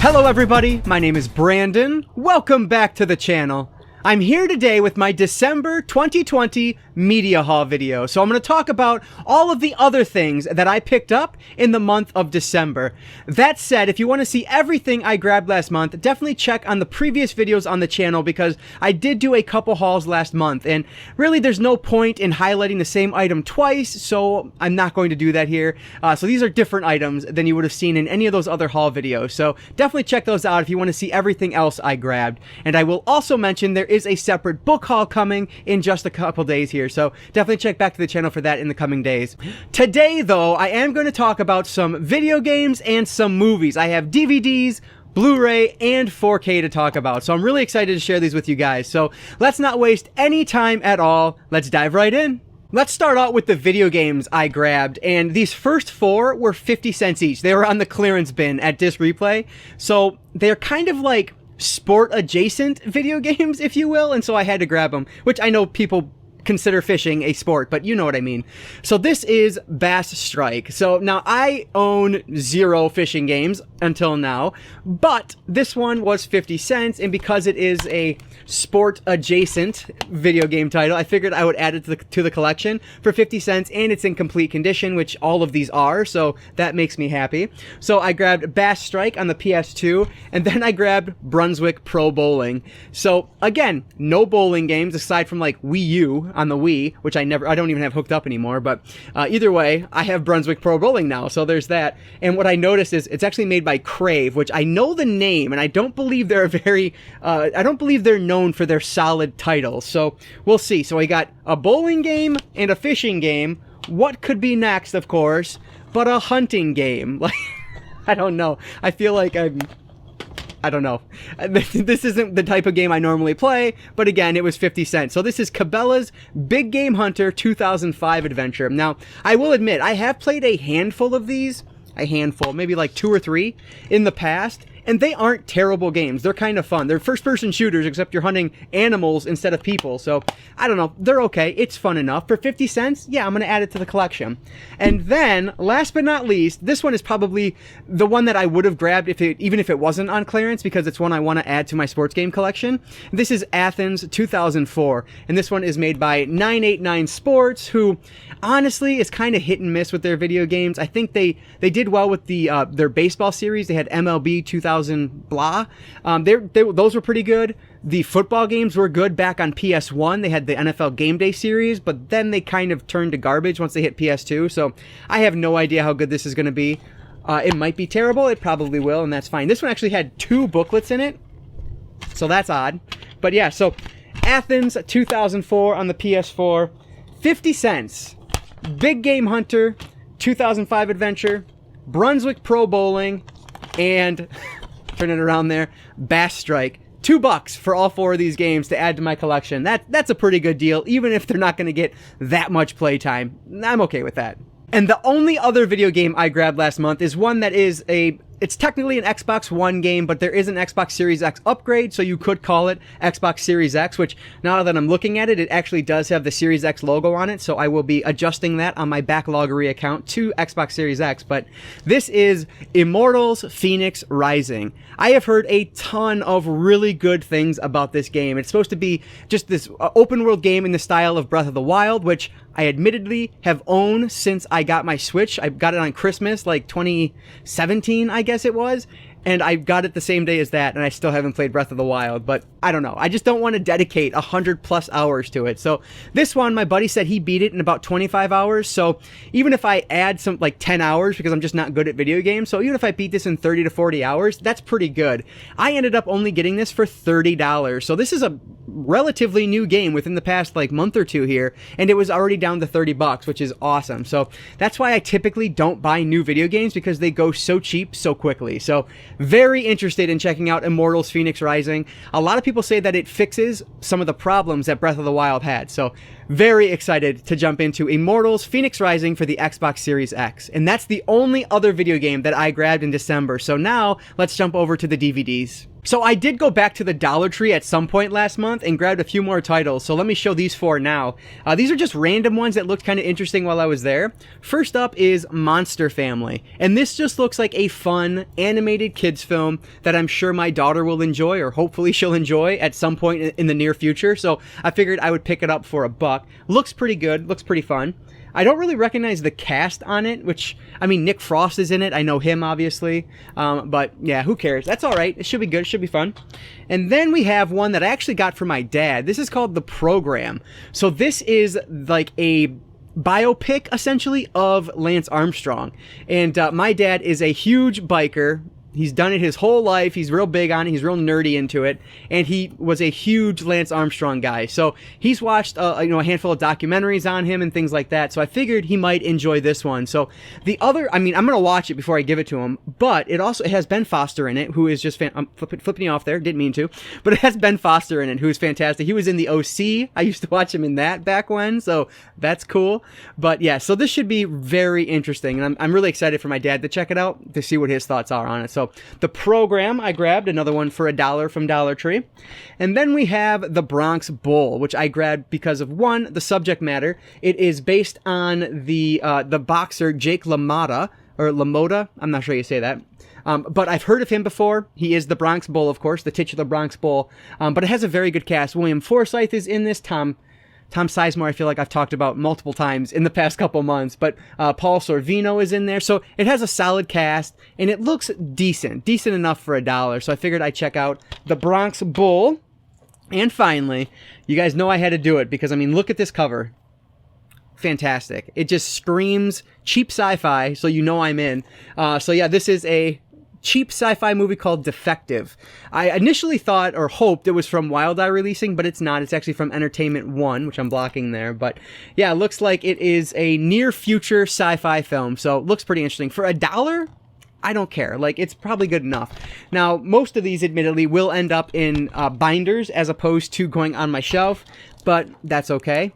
Hello everybody, my name is Brandon. Welcome back to the channel. I'm here today with my December 2020 Media Haul video. So I'm going to talk about all of the other things that I picked up in the month of December. That said, if you want to see everything I grabbed last month, definitely check on the previous videos on the channel because I did do a couple hauls last month. And really, there's no point in highlighting the same item twice, so I'm not going to do that here. So these are different items than you would have seen in any of those other haul videos. So definitely check those out if you want to see everything else I grabbed. And I will also mention there is a separate book haul coming in just a couple days here, so definitely check back to the channel for that in the coming days. Today though, I am going to talk about some video games and some movies. I have DVDs, Blu-ray, and 4K to talk about, so I'm really excited to share these with you guys. So let's not waste any time at all, let's dive right in. Let's start out with the video games I grabbed, and these first four were 50 cents each. They were on the clearance bin at Disc Replay, so they're kind of like sport adjacent video games, if you will, and so I had to grab them, which I know people consider fishing a sport, but you know what I mean. So this is Bass Strike. So now I own 0 fishing games until now, but this one was 50 cents, and because it is a sport adjacent video game title, I figured I would add it to the collection for 50 cents, and it's in complete condition, which all of these are, so that makes me happy. So I grabbed Bass Strike on the PS2, and then I grabbed Brunswick Pro Bowling. So again, no bowling games aside from like Wii U on the Wii, which I don't even have hooked up anymore, but either way, I have Brunswick Pro Bowling now, so there's that. And what I noticed is it's actually made by Crave, which I know the name, and I don't believe they're I don't believe they're known for their solid titles, so we'll see. So I got a bowling game and a fishing game. What could be next, of course, but a hunting game? Like, I don't know. I feel like I don't know. This isn't the type of game I normally play, but again, it was 50 cents. So this is Cabela's Big Game Hunter 2005 adventure. Now, I will admit, I have played a handful of these, maybe like 2 or 3 in the past, and they aren't terrible games. They're kind of fun. They're first-person shooters, except you're hunting animals instead of people. So, I don't know. They're okay. It's fun enough. For 50 cents, yeah, I'm going to add it to the collection. And then, last but not least, this one is probably the one that I would have grabbed even if it wasn't on clearance, because it's one I want to add to my sports game collection. This is Athens 2004, and this one is made by 989 Sports, who, honestly, is kind of hit and miss with their video games. I think they did well with their baseball series. They had MLB 2000 blah. Those were pretty good. The football games were good back on PS1. They had the NFL Game Day series, but then they kind of turned to garbage once they hit PS2. So I have no idea how good this is going to be. It might be terrible. It probably will, and that's fine. This one actually had 2 booklets in it, so that's odd. But yeah, so Athens 2004 on the PS4, 50 cents. Big Game Hunter 2005 adventure, Brunswick Pro Bowling, and turn it around there, Bass Strike. $2 for all 4 of these games to add to my collection. That's a pretty good deal, even if they're not going to get that much playtime. I'm okay with that. And the only other video game I grabbed last month is one that is it's technically an Xbox One game, but there is an Xbox Series X upgrade, so you could call it Xbox Series X, which now that I'm looking at it, it actually does have the Series X logo on it, so I will be adjusting that on my Backloggery account to Xbox Series X. But this is Immortals Fenyx Rising. I have heard a ton of really good things about this game. It's supposed to be just this open world game in the style of Breath of the Wild, which I admittedly have owned since I got my Switch. I got it on Christmas, like 2017, I guess it was. And I got it the same day as that, and I still haven't played Breath of the Wild, but I don't know. I just don't want to dedicate 100+ hours to it. So this one, my buddy said he beat it in about 25 hours. So even if I add some, like 10 hours, because I'm just not good at video games, so even if I beat this in 30 to 40 hours, that's pretty good. I ended up only getting this for $30. So this is a relatively new game within the past like month or two here, and it was already down to $30, which is awesome. So that's why I typically don't buy new video games, because they go so cheap so quickly. So very interested in checking out Immortals Fenyx Rising. A lot of people say that it fixes some of the problems that Breath of the Wild had. So very excited to jump into Immortals Fenyx Rising for the Xbox Series X. And that's the only other video game that I grabbed in December. So now let's jump over to the DVDs. So I did go back to the Dollar Tree at some point last month and grabbed a few more titles. So let me show these 4 now. These are just random ones that looked kind of interesting while I was there. First up is Monster Family. And this just looks like a fun animated kids film that I'm sure my daughter will enjoy, or hopefully she'll enjoy at some point in the near future. So I figured I would pick it up for $1. Looks pretty good. Looks pretty fun. I don't really recognize the cast on it, which, I mean, Nick Frost is in it. I know him, obviously. But, yeah, who cares? That's all right. It should be good. It should be fun. And then we have one that I actually got for my dad. This is called The Program. So this is like a biopic, essentially, of Lance Armstrong. And my dad is a huge biker. He's done it his whole life. He's real big on it. He's real nerdy into it. And he was a huge Lance Armstrong guy. So he's watched a handful of documentaries on him and things like that. So I figured he might enjoy this one. So the other, I mean, I'm going to watch it before I give it to him. But it has Ben Foster in it, who is just, I'm flipping you off there. Didn't mean to. But it has Ben Foster in it, who's fantastic. He was in the OC. I used to watch him in that back when. So that's cool. But yeah, so this should be very interesting. And I'm really excited for my dad to check it out, to see what his thoughts are on it. So The Program, I grabbed another one for $1 from Dollar Tree. And then we have The Bronx Bull, which I grabbed because of, one, the subject matter. It is based on the boxer Jake LaMotta, or LaMotta. I'm not sure how you say that. But I've heard of him before. He is the Bronx Bull, of course, the titular Bronx Bull. But it has a very good cast. William Forsythe is in this. Tom Sizemore, I feel like I've talked about multiple times in the past couple months, but Paul Sorvino is in there. So it has a solid cast, and it looks decent enough for $1. So I figured I'd check out The Bronx Bull. And finally, you guys know I had to do it because, I mean, look at this cover. Fantastic. It just screams cheap sci-fi, so you know I'm in. So yeah, this is a cheap sci-fi movie called Defective. I initially thought or hoped it was from Wild Eye Releasing, but it's not. It's actually from Entertainment One, which I'm blocking there. But yeah, it looks like it is a near future sci-fi film. So it looks pretty interesting. For $1, I don't care. Like, it's probably good enough. Now, most of these, admittedly, will end up in binders as opposed to going on my shelf, but that's okay.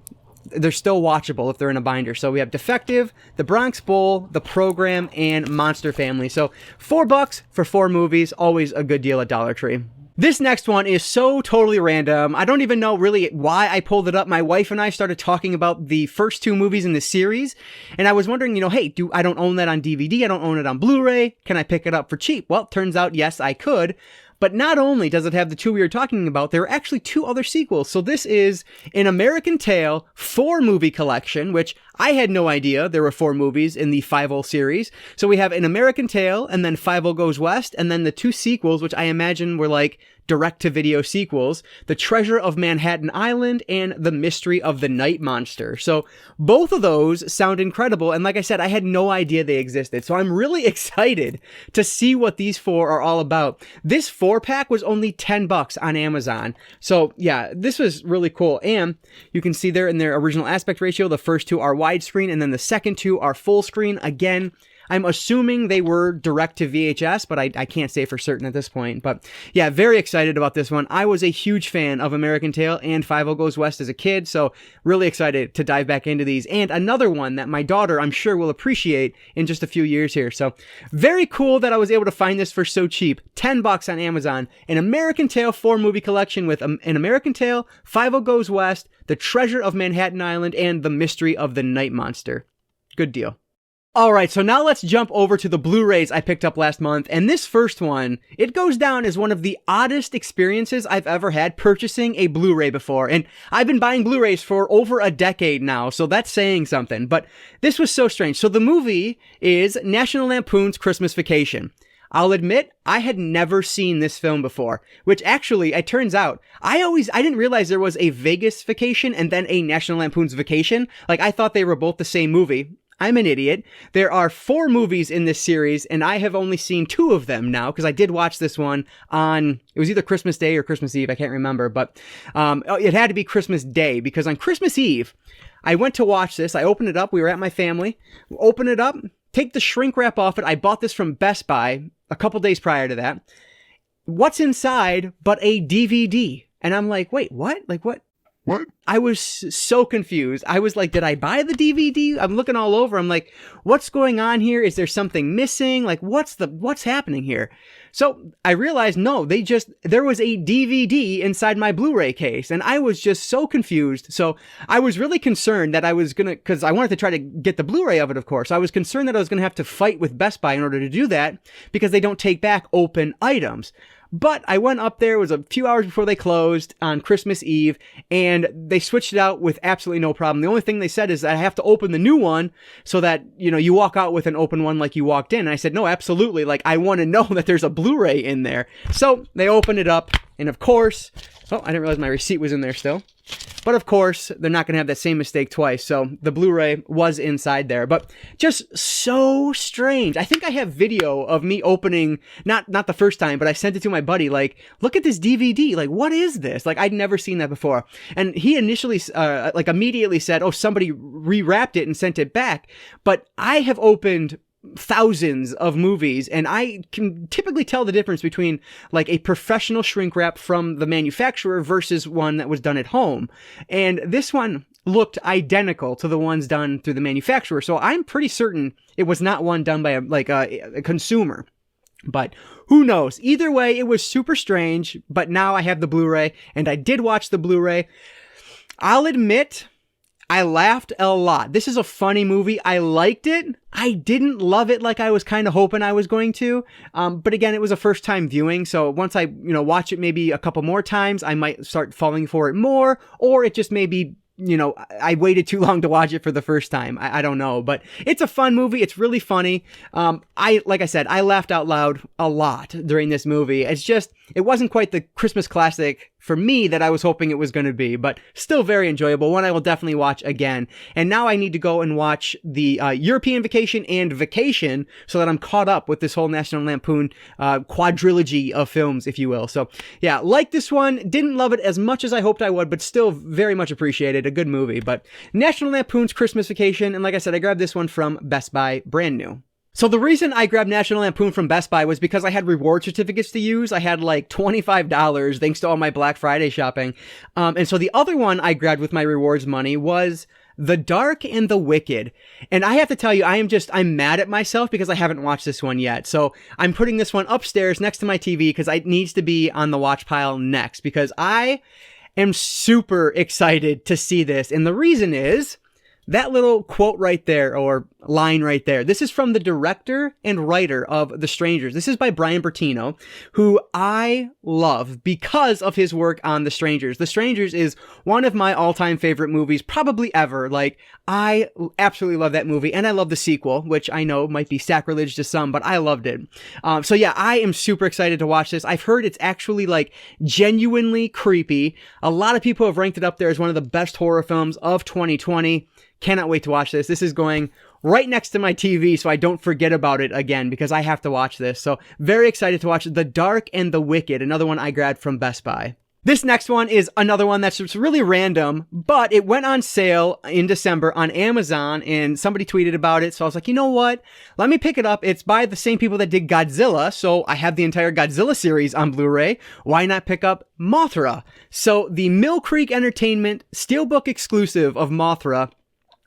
They're still watchable if they're in a binder. So we have Defective, The Bronx Bull, The Program, and Monster Family. So $4 for 4 movies, always a good deal at Dollar Tree. This next one is so totally random. I don't even know really why I pulled it up. My wife and I started talking about the first 2 movies in the series, and I was wondering, hey, I don't own that on DVD. I don't own it on Blu-ray. Can I pick it up for cheap? Well, turns out, yes, I could. But not only does it have the 2 we were talking about, there are actually 2 other sequels. So this is an American Tail 4-movie collection, which I had no idea there were 4 movies in the 5-0 series. So we have An American Tail, and then 5-0 Goes West, and then the 2 sequels, which I imagine were like direct-to-video sequels, The Treasure of Manhattan Island and The Mystery of the Night Monster. So both of those sound incredible, and like I said, I had no idea they existed. So I'm really excited to see what these 4 are all about. This 4-pack was only $10 on Amazon. So yeah, this was really cool. And you can see there in their original aspect ratio, the first 2 are widescreen, and then the second 2 are full screen. Again, I'm assuming they were direct to VHS, but I can't say for certain at this point. But yeah, very excited about this one. I was a huge fan of American Tail and 5-0 Goes West as a kid, so really excited to dive back into these. And another one that my daughter, I'm sure, will appreciate in just a few years here. So very cool that I was able to find this for so cheap. $10 on Amazon. An American Tail 4-movie collection with An American Tail, 5-0 Goes West, The Treasure of Manhattan Island, and The Mystery of the Night Monster. Good deal. Alright, so now let's jump over to the Blu-rays I picked up last month, and this first one, it goes down as one of the oddest experiences I've ever had purchasing a Blu-ray before, and I've been buying Blu-rays for over a decade now, so that's saying something, but this was so strange. So the movie is National Lampoon's Christmas Vacation. I'll admit, I had never seen this film before, which actually, it turns out, I didn't realize there was a Vegas Vacation and then a National Lampoon's Vacation. Like, I thought they were both the same movie. I'm an idiot. There are 4 movies in this series, and I have only seen 2 of them now, because I did watch this one on, it was either Christmas Day or Christmas Eve, I can't remember, but it had to be Christmas Day, because on Christmas Eve, I went to watch this, I opened it up, we were at my family, open it up, take the shrink wrap off it, I bought this from Best Buy a couple days prior to that. What's inside but a DVD? And I'm like, wait, what? Like, what? What? I was so confused. I was like, did I buy the DVD? I'm looking all over. I'm like, what's going on here? Is there something missing? Like, what's happening here? So I realized, no, there was a DVD inside my Blu-ray case, and I was just so confused. So I was really concerned that because I wanted to try to get the Blu-ray of it, of course. I was concerned that I was gonna have to fight with Best Buy in order to do that, because they don't take back open items. But I went up there, it was a few hours before they closed on Christmas Eve, and they switched it out with absolutely no problem. The only thing they said is that I have to open the new one so that, you walk out with an open one like you walked in. And I said, no, absolutely. Like, I want to know that there's a Blu-ray in there. So they opened it up, and of course, I didn't realize my receipt was in there still. But of course, they're not going to have that same mistake twice. So the Blu-ray was inside there, but just so strange. I think I have video of me opening, not the first time, but I sent it to my buddy. Like, look at this DVD. Like, what is this? Like, I'd never seen that before. And he initially, immediately said, oh, somebody rewrapped it and sent it back. But I have opened thousands of movies, and I can typically tell the difference between like a professional shrink wrap from the manufacturer versus one that was done at home. And this one looked identical to the ones done through the manufacturer. So I'm pretty certain it was not one done by a consumer. But who knows? Either way, it was super strange, but now I have the Blu-ray, and I did watch the Blu-ray. I'll admit, I laughed a lot. This is a funny movie. I liked it. I didn't love it like I was kind of hoping I was going to. But again, it was a first time viewing. So once I, watch it maybe a couple more times, I might start falling for it more, or it just may be, I waited too long to watch it for the first time. I don't know, but it's a fun movie. It's really funny. Like I said, I laughed out loud a lot during this movie. It wasn't quite the Christmas classic for me that I was hoping it was going to be, but still very enjoyable. One I will definitely watch again. And now I need to go and watch the European Vacation and Vacation so that I'm caught up with this whole National Lampoon quadrilogy of films, if you will. So yeah, like this one, didn't love it as much as I hoped I would, but still very much appreciated. A good movie. But National Lampoon's Christmas Vacation, and like I said, I grabbed this one from Best Buy, brand new. So the reason I grabbed National Lampoon from Best Buy was because I had reward certificates to use. I had like $25 thanks to all my Black Friday shopping. And so the other one I grabbed with my rewards money was The Dark and the Wicked. And I have to tell you, I'm mad at myself because I haven't watched this one yet. So I'm putting this one upstairs next to my TV because it needs to be on the watch pile next, because I am super excited to see this. And the reason is that little quote right there, or line right there. This is from the director and writer of The Strangers. This is by Brian Bertino, who I love because of his work on The Strangers. The Strangers is one of my all-time favorite movies, probably ever. Like, I absolutely love that movie, and I love the sequel, which I know might be sacrilege to some, but I loved it. So yeah, I am super excited to watch this. I've heard it's actually like genuinely creepy. A lot of people have ranked it up there as one of the best horror films of 2020. Cannot wait to watch this. This is going right next to my TV so I don't forget about it again, because I have to watch this. So very excited to watch The Dark and the Wicked, another one I grabbed from Best Buy. This next one is another one that's just really random, but it went on sale in December on Amazon, and somebody tweeted about it. So I was like, you know what? Let me pick it up. It's by the same people that did Godzilla. So I have the entire Godzilla series on Blu-ray. Why not pick up Mothra? So the Mill Creek Entertainment Steelbook exclusive of Mothra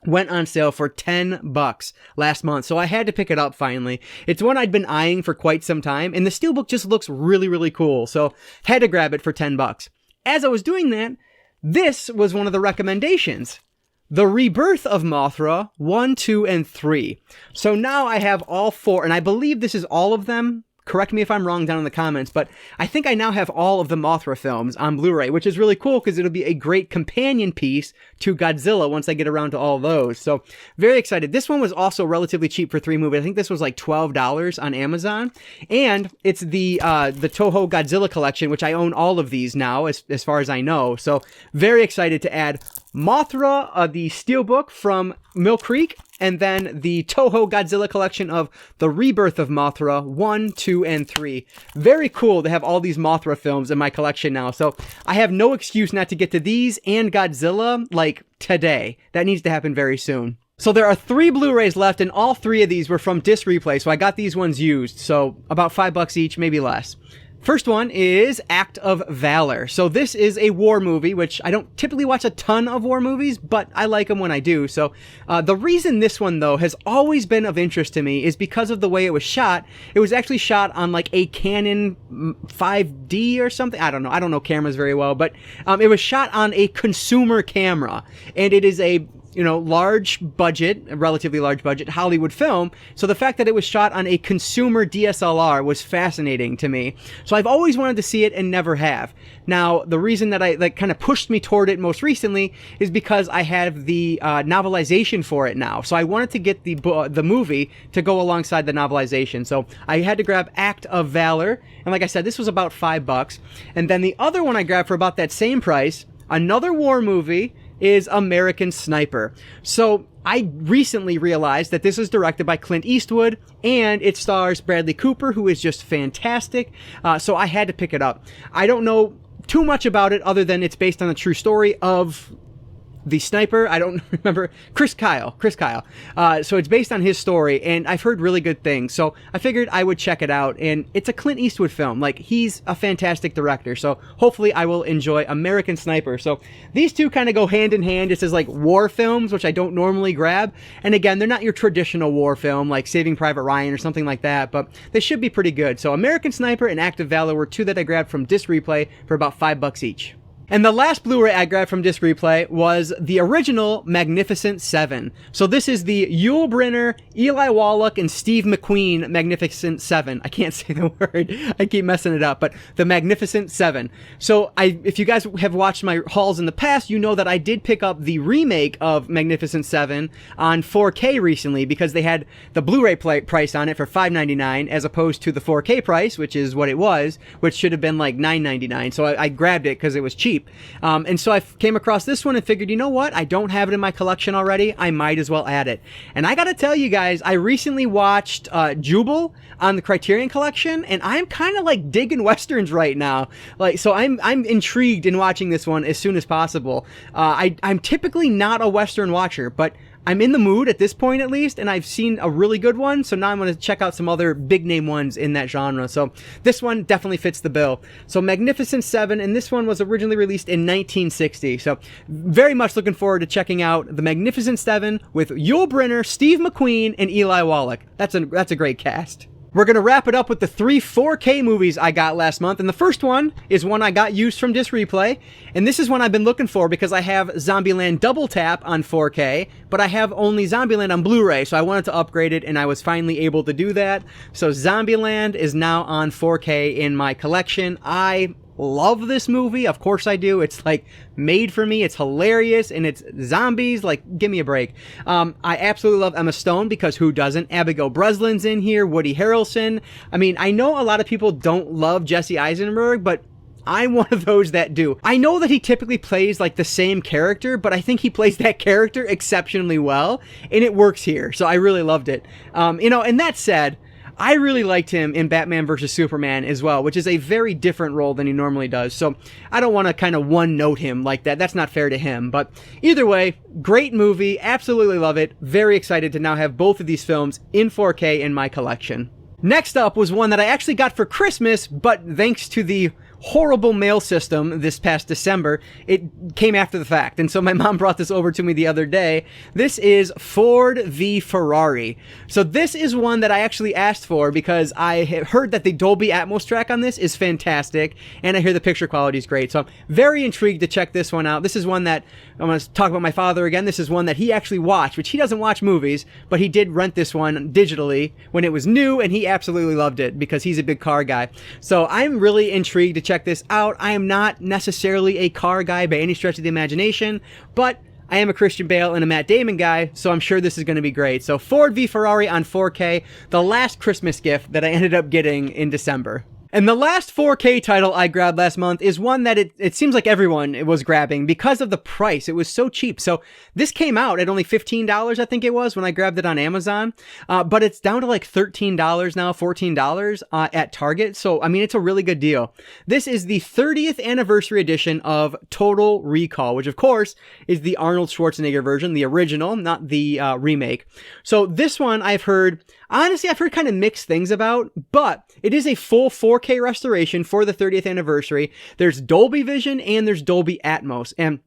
went on sale for $10 last month. So I had to pick it up finally. It's one I'd been eyeing for quite some time, and the steelbook just looks really, really cool. So had to grab it for $10. As I was doing that, this was one of the recommendations. The Rebirth of Mothra 1, 2, and 3. So now I have all 4, and I believe this is all of them. Correct me if I'm wrong down in the comments, but I think I now have all of the Mothra films on Blu-ray, which is really cool because it'll be a great companion piece to Godzilla once I get around to all those. So very excited. This one was also relatively cheap for 3 movies. I think this was like $12 on Amazon, and it's the Toho Godzilla collection, which I own all of these now as far as I know. So very excited to add Mothra, the steelbook from Mill Creek, and then the Toho Godzilla collection of The Rebirth of Mothra 1, 2, and 3. Very cool to have all these Mothra films in my collection now. So I have no excuse not to get to these and Godzilla like today. That needs to happen very soon. So there are 3 Blu-rays left, and all 3 of these were from Disc Replay. So I got these ones used. So about $5 each, maybe less. First one is Act of Valor. So this is a war movie, which I don't typically watch a ton of war movies, but I like them when I do. So the reason this one, though, has always been of interest to me is because of the way it was shot. It was actually shot on like a Canon 5D or something. I don't know cameras very well, but it was shot on a consumer camera, and it is a large budget, a relatively large budget Hollywood film. So the fact that it was shot on a consumer DSLR was fascinating to me. So I've always wanted to see it and never have. Now, the reason that I kind of pushed me toward it most recently is because I have the novelization for it now. So I wanted to get the movie to go alongside the novelization. So I had to grab Act of Valor. And like I said, this was about $5. And then the other one I grabbed for about that same price, another war movie, is American Sniper. So I recently realized that this is directed by Clint Eastwood, and it stars Bradley Cooper, who is just fantastic. So I had to pick it up. I don't know too much about it other than it's based on a true story of the sniper. I don't remember. Chris Kyle. So it's based on his story, and I've heard really good things. So I figured I would check it out, and it's a Clint Eastwood film. Like, he's a fantastic director, so hopefully I will enjoy American Sniper. So these two kind of go hand in hand. It says like war films, which I don't normally grab. And again, they're not your traditional war film like Saving Private Ryan or something like that, but they should be pretty good. So American Sniper and Act of Valor were two that I grabbed from Disc Replay for about $5 each. And the last Blu-ray I grabbed from Disc Replay was the original Magnificent Seven. So this is the Yul Brynner, Eli Wallach, and Steve McQueen Magnificent Seven. I can't say the word. I keep messing it up, but the Magnificent Seven. So if you guys have watched my hauls in the past, you know that I did pick up the remake of Magnificent Seven on 4K recently because they had the Blu-ray price on it for $5.99 as opposed to the 4K price, which is what it was, which should have been like $9.99. So I grabbed it because it was cheap. And so I came across this one and figured, you know what? I don't have it in my collection already. I might as well add it. And I gotta tell you guys, I recently watched Jubal on the Criterion Collection, and I'm kind of like digging Westerns right now. So I'm intrigued in watching this one as soon as possible. I'm typically not a Western watcher, but I'm in the mood at this point at least, and I've seen a really good one, so now I'm going to check out some other big name ones in that genre. So this one definitely fits the bill. So Magnificent Seven, and this one was originally released in 1960. So very much looking forward to checking out the Magnificent Seven with Yul Brynner, Steve McQueen, and Eli Wallach. That's a great cast. We're going to wrap it up with the 3 4K movies I got last month. And the first one is one I got used from Disc Replay. And this is one I've been looking for because I have Zombieland Double Tap on 4K, but I have only Zombieland on Blu-ray. So I wanted to upgrade it, and I was finally able to do that. So Zombieland is now on 4K in my collection. I love this movie. Of course I do. It's like made for me. It's hilarious, and it's zombies. Like, give me a break. I absolutely love Emma Stone because who doesn't? Abigail Breslin's in here. Woody Harrelson. I mean, I know a lot of people don't love Jesse Eisenberg, but I'm one of those that do. I know that he typically plays like the same character, but I think he plays that character exceptionally well, and it works here. So I really loved it. And that said, I really liked him in Batman vs. Superman as well, which is a very different role than he normally does. So I don't want to kind of one-note him like that. That's not fair to him. But either way, great movie. Absolutely love it. Very excited to now have both of these films in 4K in my collection. Next up was one that I actually got for Christmas, but thanks to the horrible mail system this past December, it came after the fact. And so my mom brought this over to me the other day. This is Ford v Ferrari. So this is one that I actually asked for because I heard that the Dolby Atmos track on this is fantastic, and I hear the picture quality is great. So I'm very intrigued to check this one out. This is one that I'm going to talk about my father again. This is one that he actually watched, which he doesn't watch movies, but he did rent this one digitally when it was new, and he absolutely loved it because he's a big car guy. So I'm really intrigued to check this out. I am not necessarily a car guy by any stretch of the imagination, but I am a Christian Bale and a Matt Damon guy, so I'm sure this is going to be great. So Ford v Ferrari on 4K, the last Christmas gift that I ended up getting in December. And the last 4K title I grabbed last month is one that it seems like everyone was grabbing because of the price. It was so cheap. So this came out at only $15, I think it was, when I grabbed it on Amazon. But it's down to like $13 now, $14 at Target. So, I mean, it's a really good deal. This is the 30th anniversary edition of Total Recall, which of course is the Arnold Schwarzenegger version, the original, not the remake. So this one I've heard kind of mixed things about, but it is a full 4K restoration for the 30th anniversary. There's Dolby Vision and there's Dolby Atmos. And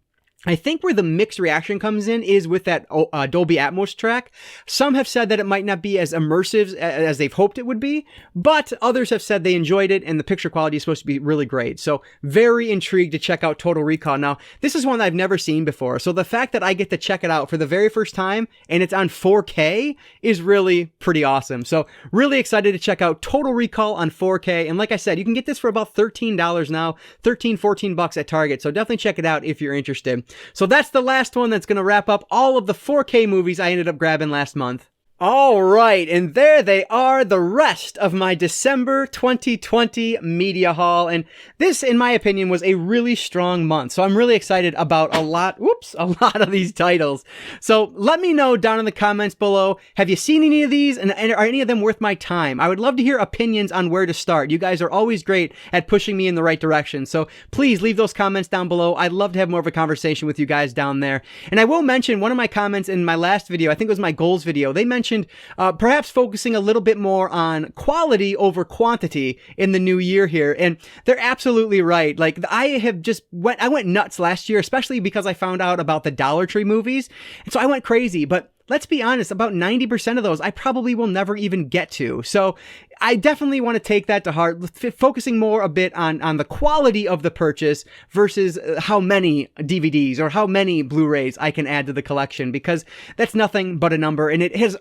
I think where the mixed reaction comes in is with that Dolby Atmos track. Some have said that it might not be as immersive as they've hoped it would be, but others have said they enjoyed it and the picture quality is supposed to be really great. So very intrigued to check out Total Recall. Now, this is one that I've never seen before. So the fact that I get to check it out for the very first time and it's on 4K is really pretty awesome. So really excited to check out Total Recall on 4K. And like I said, you can get this for about $13 now, 13, 14 bucks at Target. So definitely check it out if you're interested. So that's the last one that's going to wrap up all of the 4K movies I ended up grabbing last month. All right, and there they are, the rest of my December 2020 media haul. And this, in my opinion, was a really strong month. So I'm really excited about a lot of these titles. So let me know down in the comments below, have you seen any of these and are any of them worth my time? I would love to hear opinions on where to start. You guys are always great at pushing me in the right direction. So please leave those comments down below. I'd love to have more of a conversation with you guys down there. And I will mention one of my comments in my last video, I think it was my goals video, they mentioned perhaps focusing a little bit more on quality over quantity in the new year here. And they're absolutely right. Like I went nuts last year, especially because I found out about the Dollar Tree movies. And so I went crazy, but let's be honest, about 90% of those I probably will never even get to. So I definitely want to take that to heart, focusing more a bit on the quality of the purchase versus how many DVDs or how many Blu-rays I can add to the collection, because that's nothing but a number. And it has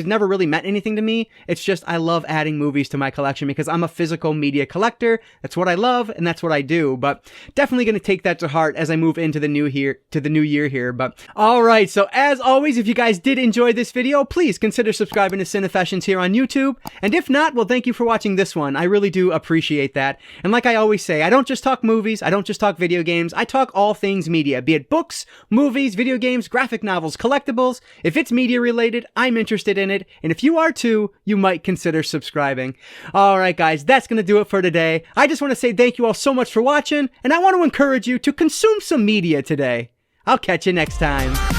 never really meant anything to me. It's just I love adding movies to my collection because I'm a physical media collector. That's what I love and that's what I do. But definitely going to take that to heart as I move into the new year here. But all right, so as always, if you guys did enjoy this video, please consider subscribing to Cinefessions here on YouTube. And if not, well, thank you for watching this one. I really do appreciate that. And like I always say, I don't just talk movies, I don't just talk video games, I talk all things media, be it books, movies, video games, graphic novels, collectibles. If it's media related, I'm interested in it. And if you are too, you might consider subscribing. All right, guys, that's going to do it for today. I just want to say thank you all so much for watching, and I want to encourage you to consume some media today. I'll catch you next time.